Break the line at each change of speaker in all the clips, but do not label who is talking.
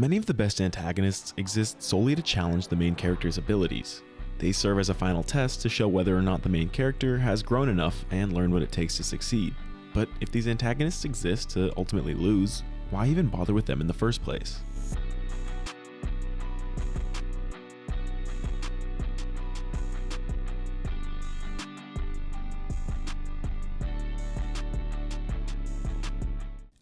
Many of the best antagonists exist solely to challenge the main character's abilities. They serve as a final test to show whether or not the main character has grown enough and learned what it takes to succeed. But if these antagonists exist to ultimately lose, why even bother with them in the first place?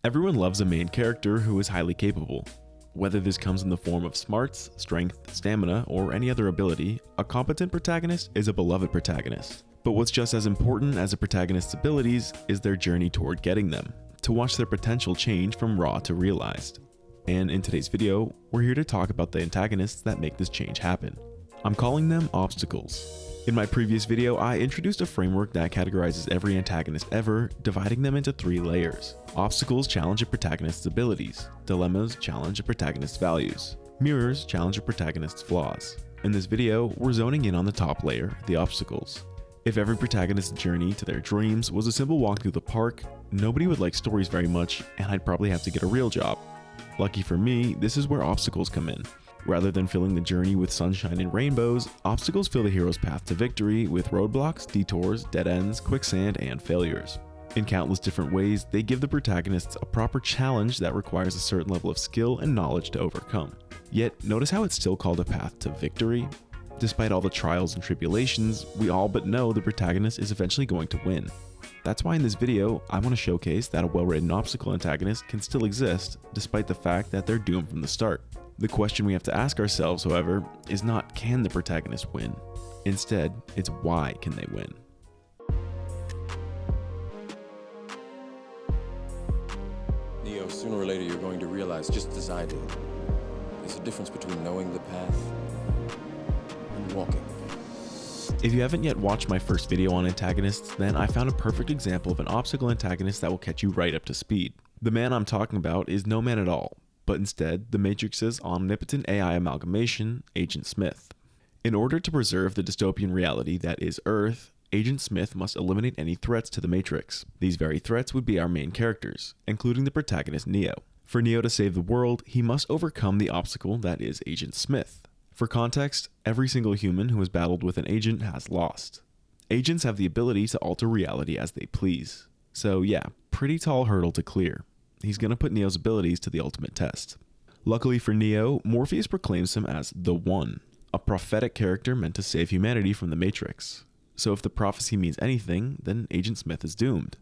Everyone loves a main character who is highly capable. Whether this comes in the form of smarts, strength, stamina, or any other ability, a competent protagonist is a beloved protagonist. But what's just as important as a protagonist's abilities is their journey toward getting them, to watch their potential change from raw to realized. And in today's video, we're here to talk about the antagonists that make this change happen. I'm calling them obstacles. In my previous video, I introduced a framework that categorizes every antagonist ever, dividing them into 3 layers. Obstacles challenge a protagonist's abilities. Dilemmas challenge a protagonist's values. Mirrors challenge a protagonist's flaws. In this video, we're zoning in on the top layer, the obstacles. If every protagonist's journey to their dreams was a simple walk through the park, nobody would like stories very much, and I'd probably have to get a real job. Lucky for me, this is where obstacles come in. Rather than filling the journey with sunshine and rainbows, obstacles fill the hero's path to victory with roadblocks, detours, dead ends, quicksand, and failures. In countless different ways, they give the protagonists a proper challenge that requires a certain level of skill and knowledge to overcome. Yet, notice how it's still called a path to victory? Despite all the trials and tribulations, we all but know the protagonist is eventually going to win. That's why in this video, I want to showcase that a well-written obstacle antagonist can still exist, despite the fact that they're doomed from the start. The question we have to ask ourselves, however, is not can the protagonist win? Instead, it's why can they win?
Neo, sooner or later you're going to realize, just as I did, there's a difference between knowing the path and walking.
If you haven't yet watched my first video on antagonists, then I found a perfect example of an obstacle antagonist that will catch you right up to speed. The man I'm talking about is no man at all, but instead the Matrix's omnipotent AI amalgamation, Agent Smith. In order to preserve the dystopian reality that is Earth, Agent Smith must eliminate any threats to the Matrix. These very threats would be our main characters, including the protagonist Neo. For Neo to save the world, he must overcome the obstacle that is Agent Smith. For context, every single human who has battled with an agent has lost. Agents have the ability to alter reality as they please. So yeah, pretty tall hurdle to clear. He's gonna put Neo's abilities to the ultimate test. Luckily for Neo, Morpheus proclaims him as the One, a prophetic character meant to save humanity from the Matrix. So if the prophecy means anything, then Agent Smith is doomed.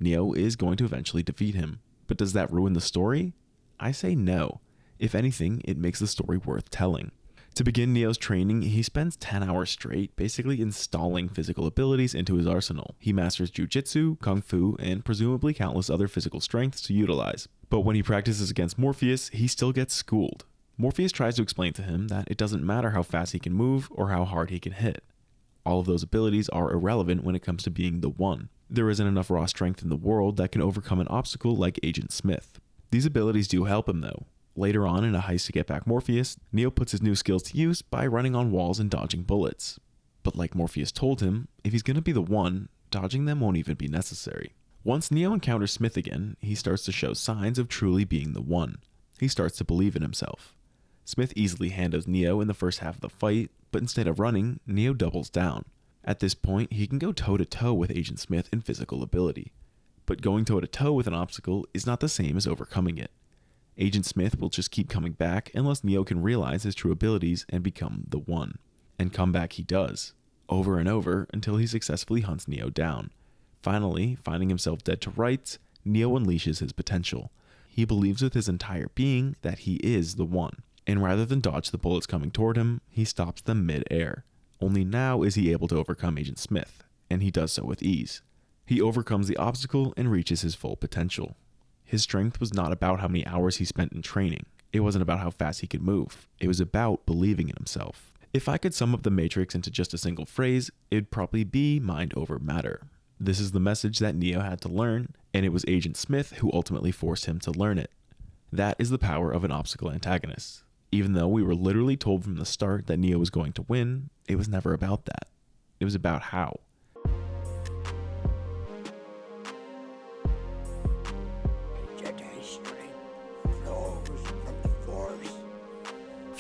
Neo is going to eventually defeat him. But does that ruin the story? I say no. If anything, it makes the story worth telling. To begin Neo's training, he spends 10 hours straight basically installing physical abilities into his arsenal. He masters jujitsu, kung fu, and presumably countless other physical strengths to utilize. But when he practices against Morpheus, he still gets schooled. Morpheus tries to explain to him that it doesn't matter how fast he can move or how hard he can hit. All of those abilities are irrelevant when it comes to being the One. There isn't enough raw strength in the world that can overcome an obstacle like Agent Smith. These abilities do help him though. Later on in a heist to get back Morpheus, Neo puts his new skills to use by running on walls and dodging bullets. But like Morpheus told him, if he's gonna be the One, dodging them won't even be necessary. Once Neo encounters Smith again, he starts to show signs of truly being the One. He starts to believe in himself. Smith easily handles Neo in the first half of the fight, but instead of running, Neo doubles down. At this point, he can go toe-to-toe with Agent Smith in physical ability. But going toe-to-toe with an obstacle is not the same as overcoming it. Agent Smith will just keep coming back unless Neo can realize his true abilities and become the One. And come back he does, over and over until he successfully hunts Neo down. Finally, finding himself dead to rights, Neo unleashes his potential. He believes with his entire being that he is the One, and rather than dodge the bullets coming toward him, he stops them mid-air. Only now is he able to overcome Agent Smith, and he does so with ease. He overcomes the obstacle and reaches his full potential. His strength was not about how many hours he spent in training. It wasn't about how fast he could move. It was about believing in himself. If I could sum up the Matrix into just a single phrase, it'd probably be mind over matter. This is the message that Neo had to learn, and it was Agent Smith who ultimately forced him to learn it. That is the power of an obstacle antagonist. Even though we were literally told from the start that Neo was going to win, it was never about that. It was about how.
Jedi strength flows from the Force.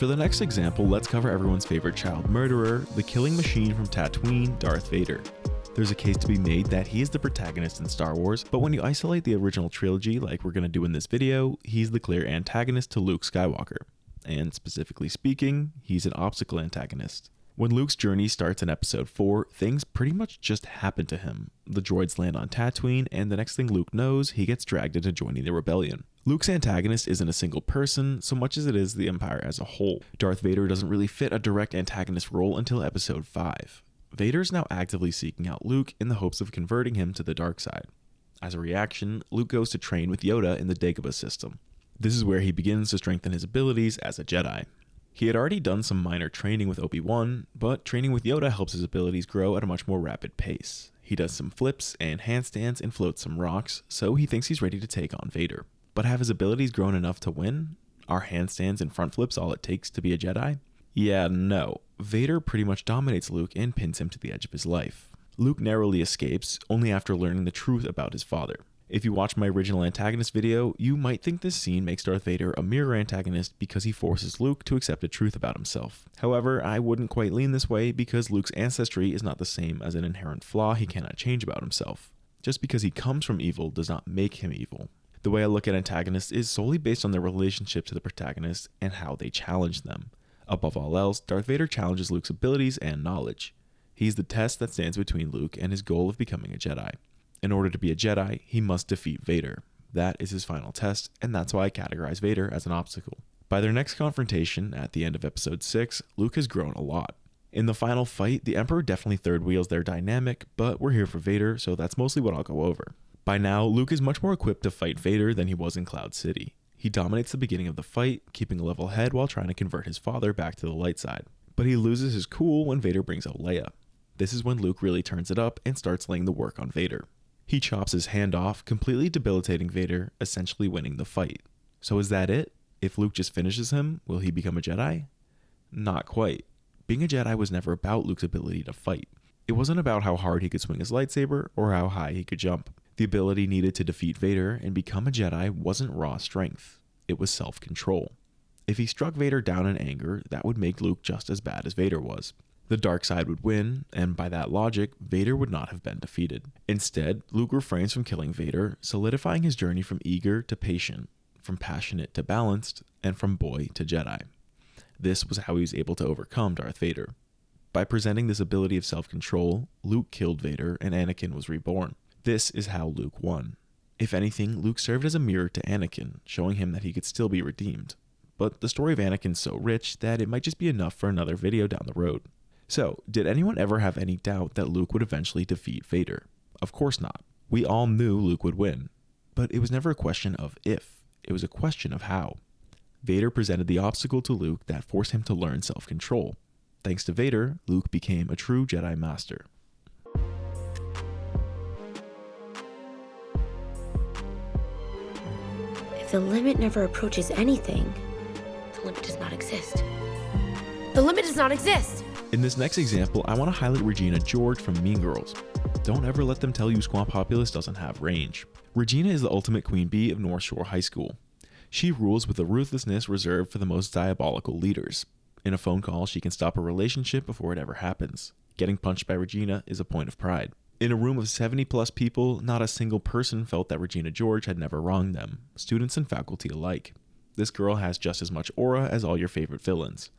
For the next example, let's cover everyone's favorite child murderer, the killing machine from Tatooine, Darth Vader. There's a case to be made that he is the protagonist in Star Wars, but when you isolate the original trilogy like we're going to do in this video, he's the clear antagonist to Luke Skywalker. And specifically speaking, he's an obstacle antagonist. When Luke's journey starts in episode 4, things pretty much just happen to him. The droids land on Tatooine, and the next thing Luke knows, he gets dragged into joining the rebellion. Luke's antagonist isn't a single person, so much as it is the Empire as a whole. Darth Vader doesn't really fit a direct antagonist role until episode 5. Vader's now actively seeking out Luke in the hopes of converting him to the dark side. As a reaction, Luke goes to train with Yoda in the Dagobah system. This is where he begins to strengthen his abilities as a Jedi. He had already done some minor training with Obi-Wan, but training with Yoda helps his abilities grow at a much more rapid pace. He does some flips and handstands and floats some rocks, so he thinks he's ready to take on Vader. But have his abilities grown enough to win? Are handstands and front flips all it takes to be a Jedi? Yeah, no. Vader pretty much dominates Luke and pins him to the edge of his life. Luke narrowly escapes, only after learning the truth about his father. If you watch my original antagonist video, you might think this scene makes Darth Vader a mirror antagonist because he forces Luke to accept the truth about himself. However, I wouldn't quite lean this way because Luke's ancestry is not the same as an inherent flaw he cannot change about himself. Just because he comes from evil does not make him evil. The way I look at antagonists is solely based on their relationship to the protagonist and how they challenge them. Above all else, Darth Vader challenges Luke's abilities and knowledge. He's the test that stands between Luke and his goal of becoming a Jedi. In order to be a Jedi, he must defeat Vader. That is his final test, and that's why I categorize Vader as an obstacle. By their next confrontation, at the end of episode 6, Luke has grown a lot. In the final fight, the Emperor definitely third wheels their dynamic, but we're here for Vader, so that's mostly what I'll go over. By now, Luke is much more equipped to fight Vader than he was in Cloud City. He dominates the beginning of the fight, keeping a level head while trying to convert his father back to the light side. But he loses his cool when Vader brings out Leia. This is when Luke really turns it up and starts laying the work on Vader. He chops his hand off, completely debilitating Vader, essentially winning the fight. So is that it? If Luke just finishes him, will he become a Jedi? Not quite. Being a Jedi was never about Luke's ability to fight. It wasn't about how hard he could swing his lightsaber or how high he could jump. The ability needed to defeat Vader and become a Jedi wasn't raw strength. It was self-control. If he struck Vader down in anger, that would make Luke just as bad as Vader was. The dark side would win, and by that logic, Vader would not have been defeated. Instead, Luke refrains from killing Vader, solidifying his journey from eager to patient, from passionate to balanced, and from boy to Jedi. This was how he was able to overcome Darth Vader. By presenting this ability of self-control, Luke killed Vader and Anakin was reborn. This is how Luke won. If anything, Luke served as a mirror to Anakin, showing him that he could still be redeemed. But the story of Anakin's so rich that it might just be enough for another video down the road. So, did anyone ever have any doubt that Luke would eventually defeat Vader? Of course not. We all knew Luke would win. But it was never a question of if, it was a question of how. Vader presented the obstacle to Luke that forced him to learn self-control. Thanks to Vader, Luke became a true Jedi Master.
If the limit never approaches anything, the limit does not exist. The limit does not exist!
In this next example, I want to highlight Regina George from Mean Girls. Don't ever let them tell you Squamp Populous doesn't have range. Regina is the ultimate queen bee of North Shore High School. She rules with a ruthlessness reserved for the most diabolical leaders. In a phone call, she can stop a relationship before it ever happens. Getting punched by Regina is a point of pride. In a room of 70 plus people, not a single person felt that Regina George had never wronged them, students and faculty alike. This girl has just as much aura as all your favorite villains.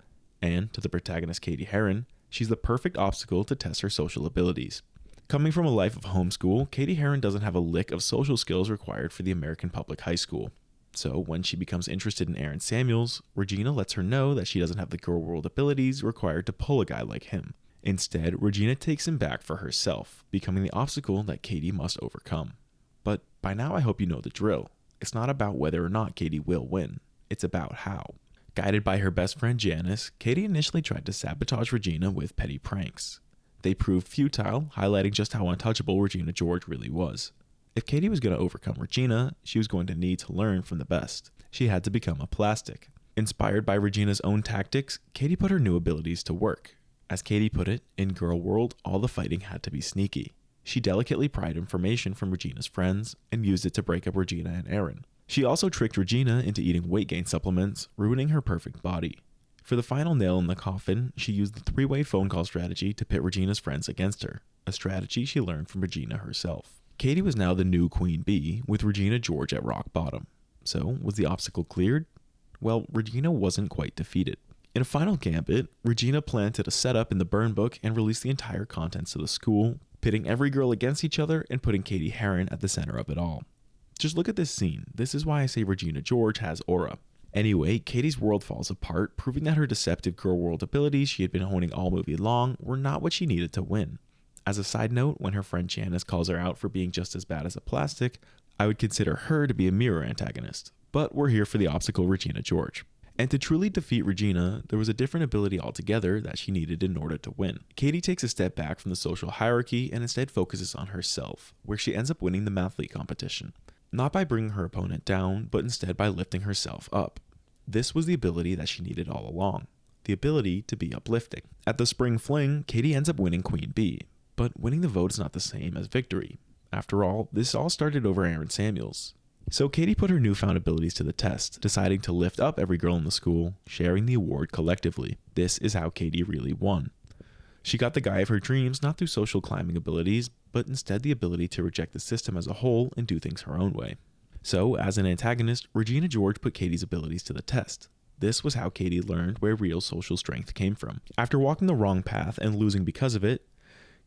And, to the protagonist Katie Heron, she's the perfect obstacle to test her social abilities. Coming from a life of homeschool, Katie Heron doesn't have a lick of social skills required for the American public high school. So, when she becomes interested in Aaron Samuels, Regina lets her know that she doesn't have the girl world abilities required to pull a guy like him. Instead, Regina takes him back for herself, becoming the obstacle that Katie must overcome. But by now I hope you know the drill. It's not about whether or not Katie will win. It's about how. Guided by her best friend Janice, Katie initially tried to sabotage Regina with petty pranks. They proved futile, highlighting just how untouchable Regina George really was. If Katie was going to overcome Regina, she was going to need to learn from the best. She had to become a plastic. Inspired by Regina's own tactics, Katie put her new abilities to work. As Katie put it, in Girl World, all the fighting had to be sneaky. She delicately pried information from Regina's friends and used it to break up Regina and Aaron. She also tricked Regina into eating weight gain supplements, ruining her perfect body. For the final nail in the coffin, she used the three-way phone call strategy to pit Regina's friends against her, a strategy she learned from Regina herself. Katie was now the new Queen Bee, with Regina George at rock bottom. So, was the obstacle cleared? Well, Regina wasn't quite defeated. In a final gambit, Regina planted a setup in the burn book and released the entire contents of the school, pitting every girl against each other and putting Katie Heron at the center of it all. Just look at this scene. This is why I say Regina George has aura. Anyway, Katie's world falls apart, proving that her deceptive girl world abilities she had been honing all movie long were not what she needed to win. As a side note, when her friend Janice calls her out for being just as bad as a plastic, I would consider her to be a mirror antagonist. But we're here for the obstacle Regina George. And to truly defeat Regina, there was a different ability altogether that she needed in order to win. Katie takes a step back from the social hierarchy and instead focuses on herself, where she ends up winning the mathlete competition. Not by bringing her opponent down, but instead by lifting herself up. This was the ability that she needed all along. The ability to be uplifting. At the spring fling, Katie ends up winning Queen Bee. But winning the vote is not the same as victory. After all, this all started over Aaron Samuels. So Katie put her newfound abilities to the test, deciding to lift up every girl in the school, sharing the award collectively. This is how Katie really won. She got the guy of her dreams not through social climbing abilities, but instead the ability to reject the system as a whole and do things her own way. So, as an antagonist, Regina George put Katie's abilities to the test. This was how Katie learned where real social strength came from. After walking the wrong path and losing because of it,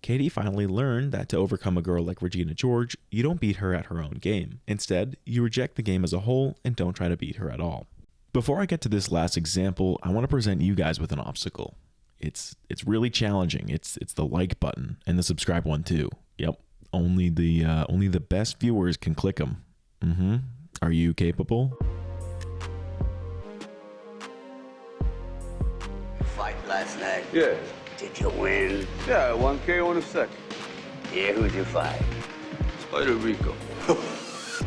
Katie finally learned that to overcome a girl like Regina George, you don't beat her at her own game. Instead, you reject the game as a whole and don't try to beat her at all. Before I get to this last example, I want to present you guys with an obstacle. It's really challenging. It's the like button and the subscribe one too. Yep, only the best viewers can click them. Are you capable?
Fight last night?
Yeah.
Did you win?
Yeah, 1K on a second.
Yeah, who'd you fight?
Spider Rico.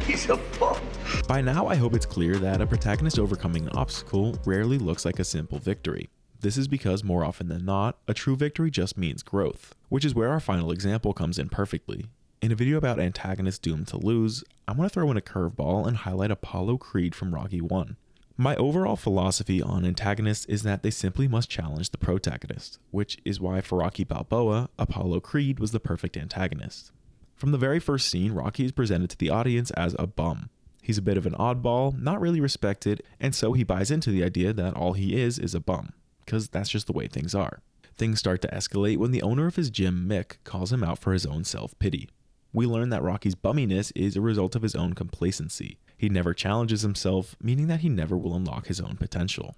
He's a punk.
By now, I hope it's clear that a protagonist overcoming an obstacle rarely looks like a simple victory. This is because more often than not, a true victory just means growth, which is where our final example comes in perfectly. In a video about antagonists doomed to lose, I want to throw in a curveball and highlight Apollo Creed from Rocky 1. My overall philosophy on antagonists is that they simply must challenge the protagonist, which is why for Rocky Balboa, Apollo Creed was the perfect antagonist. From the very first scene, Rocky is presented to the audience as a bum. He's a bit of an oddball, not really respected, and so he buys into the idea that all he is a bum, because that's just the way things are. Things start to escalate when the owner of his gym, Mick, calls him out for his own self-pity. We learn that Rocky's bumminess is a result of his own complacency. He never challenges himself, meaning that he never will unlock his own potential.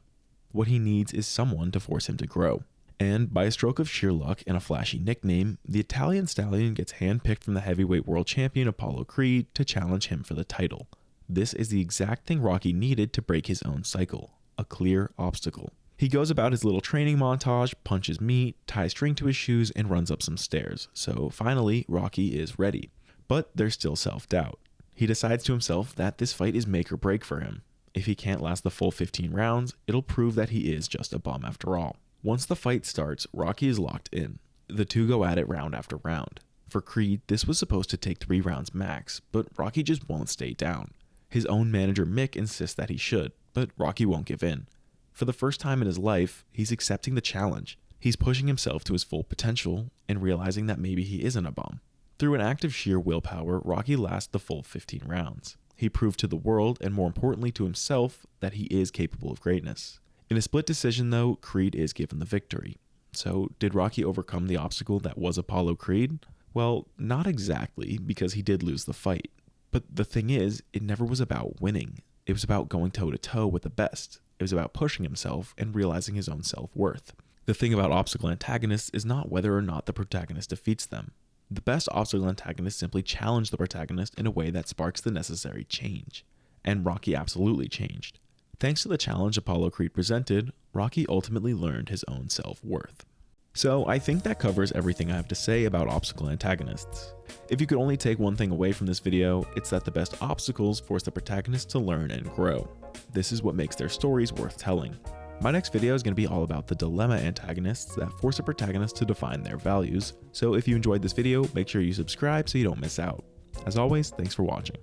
What he needs is someone to force him to grow. And by a stroke of sheer luck and a flashy nickname, the Italian stallion gets handpicked from the heavyweight world champion Apollo Creed to challenge him for the title. This is the exact thing Rocky needed to break his own cycle, a clear obstacle. He goes about his little training montage, punches meat, ties string to his shoes, and runs up some stairs. So finally, Rocky is ready. But there's still self-doubt. He decides to himself that this fight is make or break for him. If he can't last the full 15 rounds, it'll prove that he is just a bum after all. Once the fight starts, Rocky is locked in. The two go at it round after round. For Creed, this was supposed to take 3 rounds max, but Rocky just won't stay down. His own manager Mick insists that he should, but Rocky won't give in. For the first time in his life, he's accepting the challenge. He's pushing himself to his full potential and realizing that maybe he isn't a bum. Through an act of sheer willpower, Rocky lasts the full 15 rounds. He proved to the world, and more importantly to himself, that he is capable of greatness. In a split decision though, Creed is given the victory. So, did Rocky overcome the obstacle that was Apollo Creed? Well, not exactly, because he did lose the fight. But the thing is, it never was about winning. It was about going toe-to-toe with the best. It was about pushing himself and realizing his own self-worth. The thing about obstacle antagonists is not whether or not the protagonist defeats them. The best obstacle antagonists simply challenge the protagonist in a way that sparks the necessary change. And Rocky absolutely changed. Thanks to the challenge Apollo Creed presented, Rocky ultimately learned his own self-worth. So I think that covers everything I have to say about obstacle antagonists. If you could only take one thing away from this video, it's that the best obstacles force the protagonist to learn and grow. This is what makes their stories worth telling. My next video is going to be all about the dilemma antagonists that force a protagonist to define their values, so if you enjoyed this video, make sure you subscribe so you don't miss out. As always, thanks for watching.